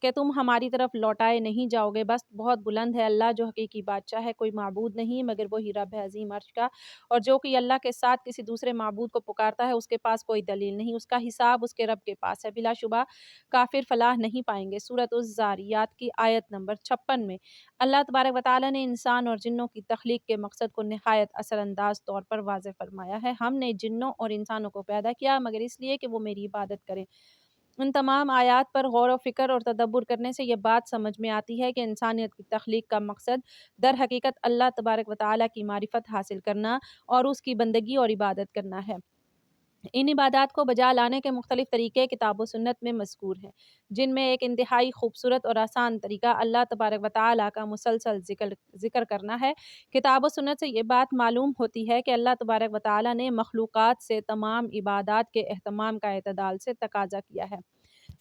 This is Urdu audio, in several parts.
کہ تم ہماری طرف لوٹائے نہیں جاؤ گے، بس بہت بلند ہے اللہ جو حقیقی بادشاہ ہے، کوئی معبود نہیں مگر وہی رب ہے عظیم عرش کا، اور جو کہ اللہ کے ساتھ کسی دوسرے معبود کو پکارتا ہے اس کے پاس کوئی دلیل نہیں، اس کا حساب اس کے رب کے پاس ہے، بلا شبہ کافر فلاح نہیں پائیں گے۔ سورۃ الذاریات کی آیت نمبر 56 میں اللہ تبارک و تعالیٰ نے انسان اور جنوں کی تخلیق کے مقصد کو نہایت اثر انداز طور پر واضح فرمایا ہے۔ ہم نے جنوں اور انسانوں کو پیدا کیا مگر اس لیے کہ وہ میری عبادت کریں۔ ان تمام آیات پر غور و فکر اور تدبر کرنے سے یہ بات سمجھ میں آتی ہے کہ انسانیت کی تخلیق کا مقصد در حقیقت اللہ تبارک و تعالیٰ کی معرفت حاصل کرنا اور اس کی بندگی اور عبادت کرنا ہے۔ ان عبادات کو بجا لانے کے مختلف طریقے کتاب و سنت میں مذکور ہیں، جن میں ایک انتہائی خوبصورت اور آسان طریقہ اللہ تبارک و تعالیٰ کا مسلسل ذکر کرنا ہے۔ کتاب و سنت سے یہ بات معلوم ہوتی ہے کہ اللہ تبارک و تعالیٰ نے مخلوقات سے تمام عبادات کے اہتمام کا اعتدال سے تقاضا کیا ہے،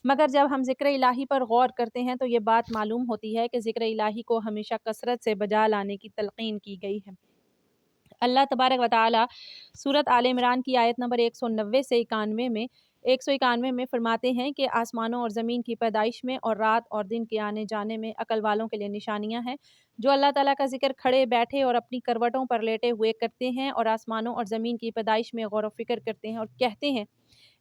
مگر جب ہم ذکر الہی پر غور کرتے ہیں تو یہ بات معلوم ہوتی ہے کہ ذکر الہی کو ہمیشہ کثرت سے بجا لانے کی تلقین کی گئی ہے۔ اللہ تبارک و تعالیٰ سورۃ آل عمران کی آیت نمبر 190 سے 191 میں فرماتے ہیں کہ آسمانوں اور زمین کی پیدائش میں اور رات اور دن کے آنے جانے میں عقل والوں کے لیے نشانیاں ہیں، جو اللہ تعالیٰ کا ذکر کھڑے بیٹھے اور اپنی کروٹوں پر لیٹے ہوئے کرتے ہیں اور آسمانوں اور زمین کی پیدائش میں غور و فکر کرتے ہیں اور کہتے ہیں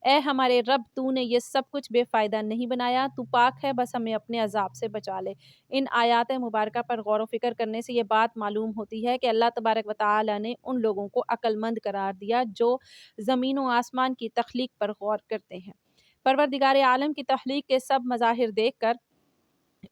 اے ہمارے رب، تو نے یہ سب کچھ بے فائدہ نہیں بنایا، تو پاک ہے، بس ہمیں اپنے عذاب سے بچا لے۔ ان آیات مبارکہ پر غور و فکر کرنے سے یہ بات معلوم ہوتی ہے کہ اللہ تبارک و تعالیٰ نے ان لوگوں کو عقل مند قرار دیا جو زمین و آسمان کی تخلیق پر غور کرتے ہیں، پروردگار عالم کی تخلیق کے سب مظاہر دیکھ کر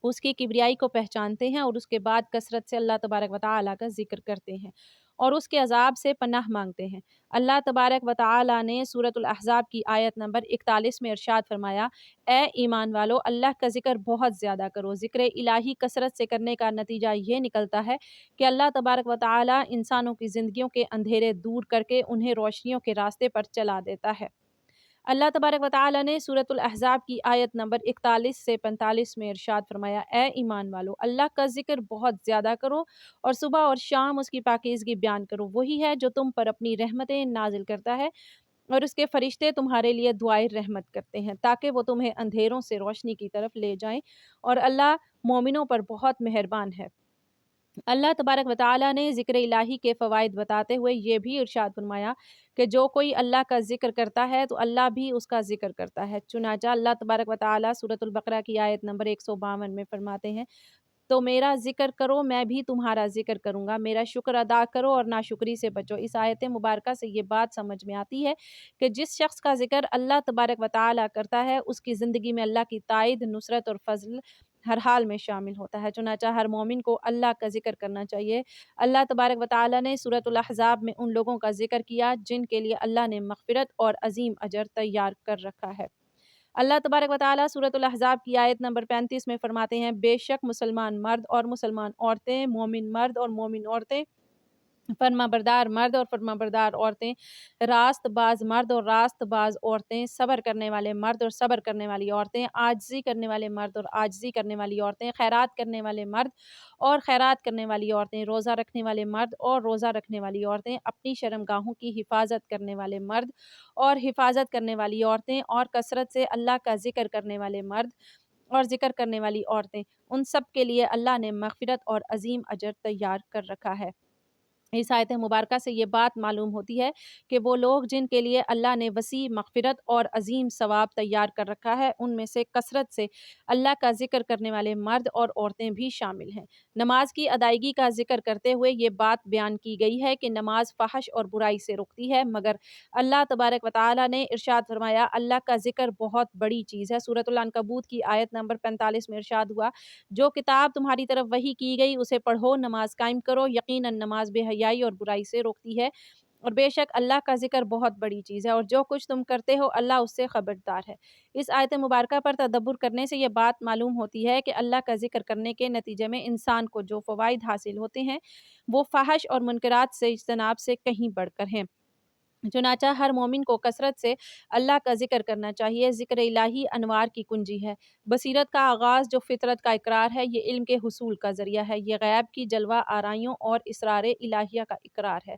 اس کی کبریائی کو پہچانتے ہیں اور اس کے بعد کثرت سے اللہ تبارک و تعالیٰ کا ذکر کرتے ہیں اور اس کے عذاب سے پناہ مانگتے ہیں۔ اللہ تبارک و تعالیٰ نے سورۃ الاحزاب کی آیت نمبر 41 میں ارشاد فرمایا، اے ایمان والو، اللہ کا ذکر بہت زیادہ کرو۔ ذکر الہی کثرت سے کرنے کا نتیجہ یہ نکلتا ہے کہ اللہ تبارک و تعالیٰ انسانوں کی زندگیوں کے اندھیرے دور کر کے انہیں روشنیوں کے راستے پر چلا دیتا ہے۔ اللہ تبارک و تعالیٰ نے سورۃ الاحزاب کی آیت نمبر 41 سے 45 میں ارشاد فرمایا، اے ایمان والو، اللہ کا ذکر بہت زیادہ کرو اور صبح اور شام اس کی پاکیزگی بیان کرو۔ وہی ہے جو تم پر اپنی رحمتیں نازل کرتا ہے اور اس کے فرشتے تمہارے لیے دعائے رحمت کرتے ہیں تاکہ وہ تمہیں اندھیروں سے روشنی کی طرف لے جائیں، اور اللہ مومنوں پر بہت مہربان ہے۔ اللہ تبارک و تعالیٰ نے ذکر الہی کے فوائد بتاتے ہوئے یہ بھی ارشاد فرمایا کہ جو کوئی اللہ کا ذکر کرتا ہے تو اللہ بھی اس کا ذکر کرتا ہے۔ چنانچہ اللہ تبارک و تعالیٰ سورۃ البقرہ کی آیت نمبر 152 میں فرماتے ہیں، تو میرا ذکر کرو میں بھی تمہارا ذکر کروں گا، میرا شکر ادا کرو اور ناشکری سے بچو۔ اس آیت مبارکہ سے یہ بات سمجھ میں آتی ہے کہ جس شخص کا ذکر اللہ تبارک و تعالیٰ کرتا ہے اس کی زندگی میں اللہ کی تائید، نصرت اور فضل ہر حال میں شامل ہوتا ہے۔ چنانچہ ہر مومن کو اللہ کا ذکر کرنا چاہیے۔ اللہ تبارک و تعالیٰ نے سورۃ الاحزاب میں ان لوگوں کا ذکر کیا جن کے لیے اللہ نے مغفرت اور عظیم اجر تیار کر رکھا ہے۔ اللہ تبارک و تعالیٰ سورۃ الاحزاب کی آیت نمبر 35 میں فرماتے ہیں، بے شک مسلمان مرد اور مسلمان عورتیں، مومن مرد اور مومن عورتیں، فرما بردار مرد اور فرما بردار عورتیں، راست باز مرد اور راست باز عورتیں، صبر کرنے والے مرد اور صبر کرنے والی عورتیں، عاجزی کرنے والے مرد اور عاجزی کرنے والی عورتیں، خیرات کرنے والے مرد اور خیرات کرنے والی عورتیں، روزہ رکھنے والے مرد اور روزہ رکھنے والی عورتیں، اپنی شرمگاہوں کی حفاظت کرنے والے مرد اور حفاظت کرنے والی عورتیں، اور کثرت سے اللہ کا ذکر کرنے والے مرد اور ذکر کرنے والی عورتیں، ان سب کے لیے اللہ نے مغفرت اور عظیم اجر تیار کر رکھا ہے۔ اس آیت مبارکہ سے یہ بات معلوم ہوتی ہے کہ وہ لوگ جن کے لیے اللہ نے وسیع مغفرت اور عظیم ثواب تیار کر رکھا ہے ان میں سے کثرت سے اللہ کا ذکر کرنے والے مرد اور عورتیں بھی شامل ہیں۔ نماز کی ادائیگی کا ذکر کرتے ہوئے یہ بات بیان کی گئی ہے کہ نماز فحش اور برائی سے روکتی ہے، مگر اللہ تبارک و تعالیٰ نے ارشاد فرمایا، اللہ کا ذکر بہت بڑی چیز ہے۔ سورۃ العنکبوت کی آیت نمبر 45 میں ارشاد ہوا، جو کتاب تمہاری طرف وحی کی گئی اسے پڑھو، نماز قائم کرو، یقیناً نماز بے حیائی اور برائی سے روکتی ہے، اور بے شک اللہ کا ذکر بہت بڑی چیز ہے، اور جو کچھ تم کرتے ہو اللہ اس سے خبردار ہے۔ اس آیت مبارکہ پر تدبر کرنے سے یہ بات معلوم ہوتی ہے کہ اللہ کا ذکر کرنے کے نتیجے میں انسان کو جو فوائد حاصل ہوتے ہیں وہ فحش اور منکرات سے اجتناب سے کہیں بڑھ کر ہیں۔ چنانچہ ہر مومن کو کثرت سے اللہ کا ذکر کرنا چاہیے۔ ذکر الہی انوار کی کنجی ہے، بصیرت کا آغاز جو فطرت کا اقرار ہے، یہ علم کے حصول کا ذریعہ ہے، یہ غیب کی جلوہ آرائیوں اور اسرار الہیہ کا اقرار ہے۔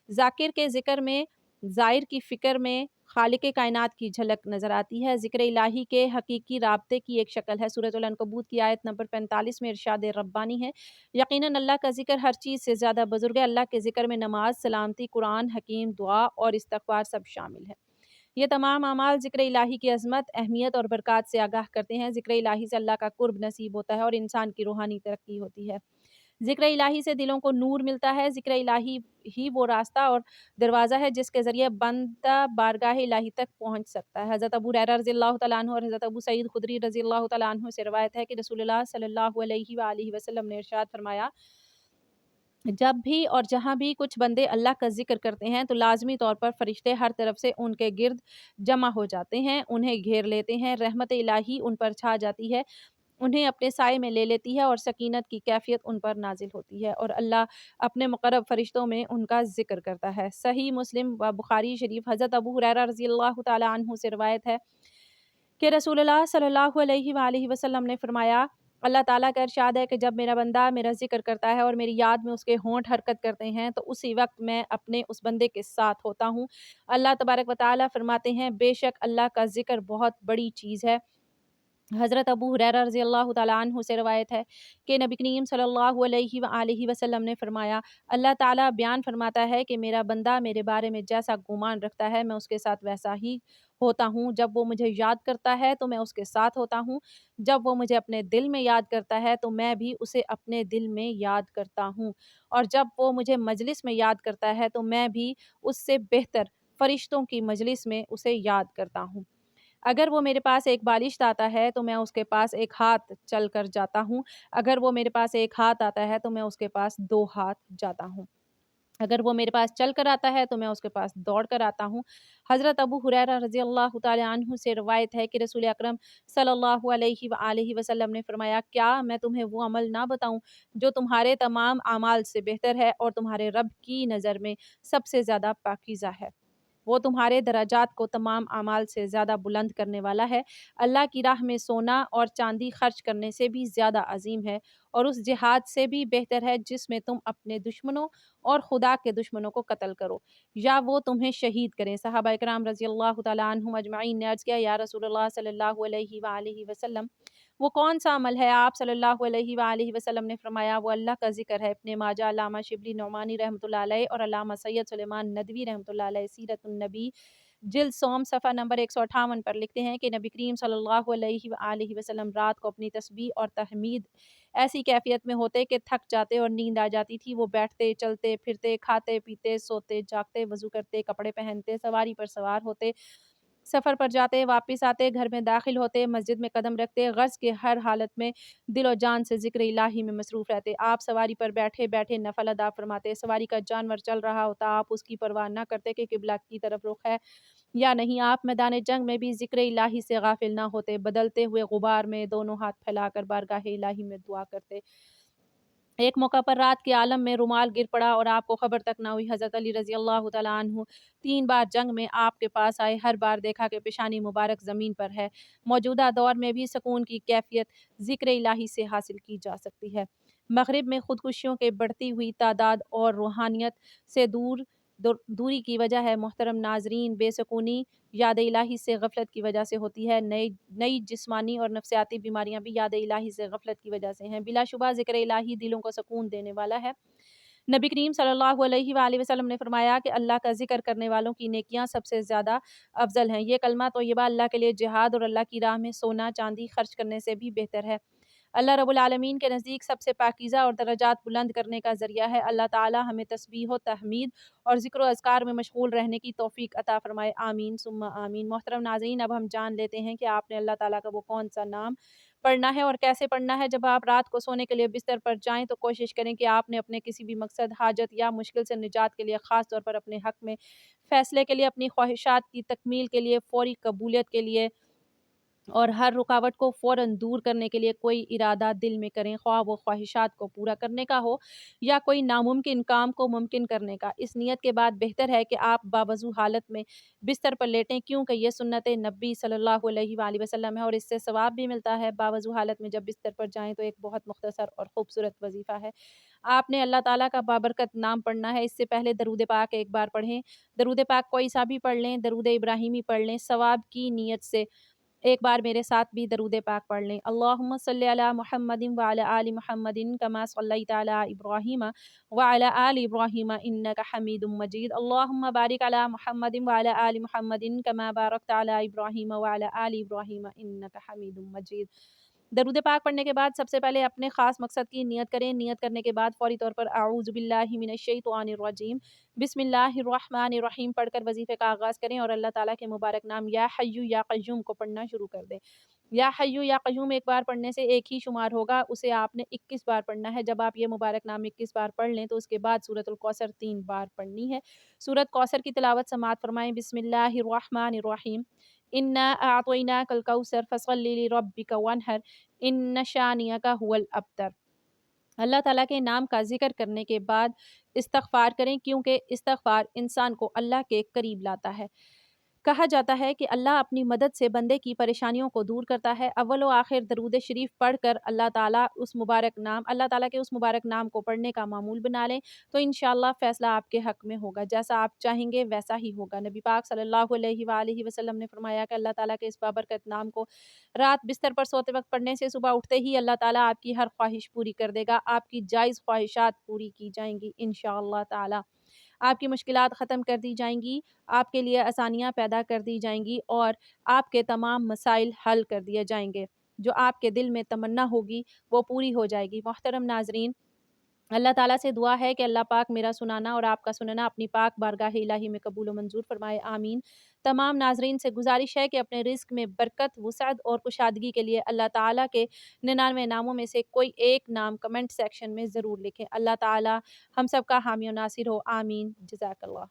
ذاکر کے ذکر میں، زائر کی فکر میں، خالق کائنات کی جھلک نظر آتی ہے۔ ذکر الہی کے حقیقی رابطے کی ایک شکل ہے۔ سورۃ العنکبوت کی آیت نمبر 45 میں ارشاد ربانی ہے، یقیناً اللہ کا ذکر ہر چیز سے زیادہ بزرگ ہے۔ اللہ کے ذکر میں نماز، سلامتی، قرآن حکیم، دعا اور استغفار سب شامل ہے۔ یہ تمام اعمال ذکر الہی کی عظمت، اہمیت اور برکات سے آگاہ کرتے ہیں۔ ذکر الہی سے اللہ کا قرب نصیب ہوتا ہے اور انسان کی روحانی ترقی ہوتی ہے۔ ذکر الہی سے دلوں کو نور ملتا ہے۔ ذکر الہی ہی وہ راستہ اور دروازہ ہے جس کے ذریعے بندہ بارگاہ الہی تک پہنچ سکتا ہے۔ حضرت ابو ہریرہ رضی اللہ تعالیٰ عنہ اور حضرت ابو سعید خدری رضی اللہ تعالیٰ عنہ سے روایت ہے کہ رسول اللہ صلی اللہ علیہ وآلہ وسلم نے ارشاد فرمایا، جب بھی اور جہاں بھی کچھ بندے اللہ کا ذکر کرتے ہیں تو لازمی طور پر فرشتے ہر طرف سے ان کے گرد جمع ہو جاتے ہیں، انہیں گھیر لیتے ہیں، رحمت الہی ان پر چھا جاتی ہے، انہیں اپنے سائے میں لے لیتی ہے اور سکینت کی کیفیت ان پر نازل ہوتی ہے اور اللہ اپنے مقرب فرشتوں میں ان کا ذکر کرتا ہے۔ صحیح مسلم و بخاری شریف حضرت ابو ہریرہ رضی اللہ تعالیٰ عنہ سے روایت ہے کہ رسول اللہ صلی اللہ علیہ وآلہ وسلم نے فرمایا، اللہ تعالیٰ کا ارشاد ہے کہ جب میرا بندہ میرا ذکر کرتا ہے اور میری یاد میں اس کے ہونٹ حرکت کرتے ہیں تو اسی وقت میں اپنے اس بندے کے ساتھ ہوتا ہوں۔ اللہ تبارک و تعالیٰ فرماتے ہیں، بے شک اللہ کا ذکر بہت بڑی چیز ہے۔ حضرت ابو ہریرہ رضی اللہ تعالیٰ عنہ سے روایت ہے کہ نبی کریم صلی اللہ علیہ وآلہ وسلم نے فرمایا، اللہ تعالیٰ بیان فرماتا ہے کہ میرا بندہ میرے بارے میں جیسا گمان رکھتا ہے میں اس کے ساتھ ویسا ہی ہوتا ہوں۔ جب وہ مجھے یاد کرتا ہے تو میں اس کے ساتھ ہوتا ہوں، جب وہ مجھے اپنے دل میں یاد کرتا ہے تو میں بھی اسے اپنے دل میں یاد کرتا ہوں، اور جب وہ مجھے مجلس میں یاد کرتا ہے تو میں بھی اس سے بہتر فرشتوں کی مجلس میں اسے یاد کرتا ہوں۔ اگر وہ میرے پاس ایک بالشت آتا ہے تو میں اس کے پاس ایک ہاتھ چل کر جاتا ہوں، اگر وہ میرے پاس ایک ہاتھ آتا ہے تو میں اس کے پاس 2 ہاتھ جاتا ہوں، اگر وہ میرے پاس چل کر آتا ہے تو میں اس کے پاس دوڑ کر آتا ہوں۔ حضرت ابو ہریرہ رضی اللہ تعالیٰ عنہ سے روایت ہے کہ رسول اکرم صلی اللہ علیہ وآلہ وسلم نے فرمایا، کیا میں تمہیں وہ عمل نہ بتاؤں جو تمہارے تمام اعمال سے بہتر ہے اور تمہارے رب کی نظر میں سب سے زیادہ پاکیزہ ہے؟ وہ تمہارے درجات کو تمام اعمال سے زیادہ بلند کرنے والا ہے، اللہ کی راہ میں سونا اور چاندی خرچ کرنے سے بھی زیادہ عظیم ہے اور اس جہاد سے بھی بہتر ہے جس میں تم اپنے دشمنوں اور خدا کے دشمنوں کو قتل کرو یا وہ تمہیں شہید کریں۔ صحابہ اکرام رضی اللہ تعالیٰ عنہم اجمعین نے عرض کیا، یا رسول اللہ صلی اللہ علیہ وآلہ وسلم، وہ کون سا عمل ہے؟ آپ صلی اللہ علیہ وآلہ وسلم نے فرمایا، وہ اللہ کا ذکر ہے۔ ابن ماجہ، علامہ شبلی نعمانی رحمۃ اللہ علیہ اور علامہ سید سلیمان ندوی رحمۃ اللہ علیہ سیرت النبی جلد سوم صفحہ نمبر 158 پر لکھتے ہیں کہ نبی کریم صلی اللہ علیہ وآلہ وسلم رات کو اپنی تسبیح اور تحمید ایسی کیفیت میں ہوتے کہ تھک جاتے اور نیند آ جاتی تھی۔ وہ بیٹھتے، چلتے پھرتے، کھاتے پیتے، سوتے جاگتے، وضو کرتے، کپڑے پہنتے، سواری پر سوار ہوتے، سفر پر جاتے، واپس آتے، گھر میں داخل ہوتے، مسجد میں قدم رکھتے، غرض کے ہر حالت میں دل و جان سے ذکر الہی میں مصروف رہتے۔ آپ سواری پر بیٹھے بیٹھے نفل ادا فرماتے، سواری کا جانور چل رہا ہوتا، آپ اس کی پرواہ نہ کرتے کہ قبلہ کی طرف رخ ہے یا نہیں۔ آپ میدان جنگ میں بھی ذکر الہی سے غافل نہ ہوتے، بدلتے ہوئے غبار میں دونوں ہاتھ پھیلا کر بارگاہ الہی میں دعا کرتے۔ ایک موقع پر رات کے عالم میں رومال گر پڑا اور آپ کو خبر تک نہ ہوئی۔ حضرت علی رضی اللہ تعالیٰ عنہ 3 بار جنگ میں آپ کے پاس آئے، ہر بار دیکھا کہ پیشانی مبارک زمین پر ہے۔ موجودہ دور میں بھی سکون کی کیفیت ذکر الہی سے حاصل کی جا سکتی ہے۔ مغرب میں خودکشیوں کے بڑھتی ہوئی تعداد اور روحانیت سے دوری کی وجہ ہے۔ محترم ناظرین، بے سکونی یاد الہی سے غفلت کی وجہ سے ہوتی ہے۔ نئی جسمانی اور نفسیاتی بیماریاں بھی یاد الہی سے غفلت کی وجہ سے ہیں۔ بلا شبہ ذکر الہی دلوں کو سکون دینے والا ہے۔ نبی کریم صلی اللہ علیہ وآلہ وسلم نے فرمایا کہ اللہ کا ذکر کرنے والوں کی نیکیاں سب سے زیادہ افضل ہیں۔ یہ کلمہ طیبہ اللہ کے لیے جہاد اور اللہ کی راہ میں سونا چاندی خرچ کرنے سے بھی بہتر ہے۔ اللہ رب العالمین کے نزدیک سب سے پاکیزہ اور درجات بلند کرنے کا ذریعہ ہے۔ اللہ تعالی ہمیں تسبیح و تحمید اور ذکر و اذکار میں مشغول رہنے کی توفیق عطا فرمائے، آمین ثم آمین۔ محترم ناظرین، اب ہم جان لیتے ہیں کہ آپ نے اللہ تعالیٰ کا وہ کون سا نام پڑھنا ہے اور کیسے پڑھنا ہے۔ جب آپ رات کو سونے کے لیے بستر پر جائیں تو کوشش کریں کہ آپ نے اپنے کسی بھی مقصد، حاجت یا مشکل سے نجات کے لیے، خاص طور پر اپنے حق میں فیصلے کے لیے، اپنی خواہشات کی تکمیل کے لیے، فوری قبولیت کے لیے اور ہر رکاوٹ کو فوراً دور کرنے کے لیے کوئی ارادہ دل میں کریں، خواہ وہ خواہشات کو پورا کرنے کا ہو یا کوئی ناممکن کام کو ممکن کرنے کا۔ اس نیت کے بعد بہتر ہے کہ آپ باوضو حالت میں بستر پر لیٹیں، کیونکہ یہ سنت نبی صلی اللہ علیہ وآلہ وسلم ہے اور اس سے ثواب بھی ملتا ہے۔ باوضو حالت میں جب بستر پر جائیں تو ایک بہت مختصر اور خوبصورت وظیفہ ہے۔ آپ نے اللہ تعالیٰ کا بابرکت نام پڑھنا ہے۔ اس سے پہلے درود پاک ایک بار پڑھیں۔ درود پاک کوئی سا بھی پڑھ لیں، درود ابراہیمی پڑھ لیں، ثواب کی نیت سے ایک بار میرے ساتھ بھی درود پاک پڑھ لیں۔ اللہم صلی علی محمد وعلی آل محمد کما صلیت علی ابراہیم وعلی آل ابراہیم انک حمید مجید۔ اللہم بارک علی محمد وعلی آل محمد کما بارکت علی ابراہیم وعلی آل ابراہیم انک حمید مجید۔ درود پاک پڑھنے کے بعد سب سے پہلے اپنے خاص مقصد کی نیت کریں۔ نیت کرنے کے بعد فوری طور پر اعوذ باللہ من الشیطان الرجیم بسم اللہ الرحمن الرحیم پڑھ کر وظیفے کا آغاز کریں اور اللہ تعالیٰ کے مبارک نام یا حی یا قیوم کو پڑھنا شروع کر دیں۔ یا حی یا قیوم ایک بار پڑھنے سے ایک ہی شمار ہوگا، اسے آپ نے 21 بار پڑھنا ہے۔ جب آپ یہ مبارک نام 21 بار پڑھ لیں تو اس کے بعد سورۃ الکوثر 3 بار پڑھنی ہے۔ سورۃ کوثر کی تلاوت سماعت فرمائیں۔ بسم اللہ الرحمن الرحیم انا اعطیناک الکوثر فصل لربک وانحر ان شانئک هو الابتر۔ اللہ تعالیٰ کے نام کا ذکر کرنے کے بعد استغفار کریں، کیونکہ استغفار انسان کو اللہ کے قریب لاتا ہے۔ کہا جاتا ہے کہ اللہ اپنی مدد سے بندے کی پریشانیوں کو دور کرتا ہے۔ اول و آخر درود شریف پڑھ کر اللہ تعالیٰ کے اس مبارک نام کو پڑھنے کا معمول بنا لیں تو انشاءاللہ فیصلہ آپ کے حق میں ہوگا، جیسا آپ چاہیں گے ویسا ہی ہوگا۔ نبی پاک صلی اللہ علیہ وآلہ وسلم نے فرمایا کہ اللہ تعالیٰ کے اس بابرکت نام کو رات بستر پر سوتے وقت پڑھنے سے صبح اٹھتے ہی اللہ تعالیٰ آپ کی ہر خواہش پوری کر دے گا، آپ کی جائز خواہشات پوری کی جائیں گی انشاءاللہ تعالیٰ۔ آپ کی مشکلات ختم کر دی جائیں گی، آپ کے لیے آسانیاں پیدا کر دی جائیں گی اور آپ کے تمام مسائل حل کر دیے جائیں گے۔ جو آپ کے دل میں تمنا ہوگی وہ پوری ہو جائے گی۔ محترم ناظرین، اللہ تعالیٰ سے دعا ہے کہ اللہ پاک میرا سنانا اور آپ کا سننا اپنی پاک بارگاہ الہی میں قبول و منظور فرمائے، آمین۔ تمام ناظرین سے گزارش ہے کہ اپنے رزق میں برکت، وسعت اور کشادگی کے لیے اللہ تعالیٰ کے 99 ناموں میں سے کوئی ایک نام کمنٹ سیکشن میں ضرور لکھیں۔ اللہ تعالیٰ ہم سب کا حامی و ناصر ہو، آمین۔ جزاک اللہ۔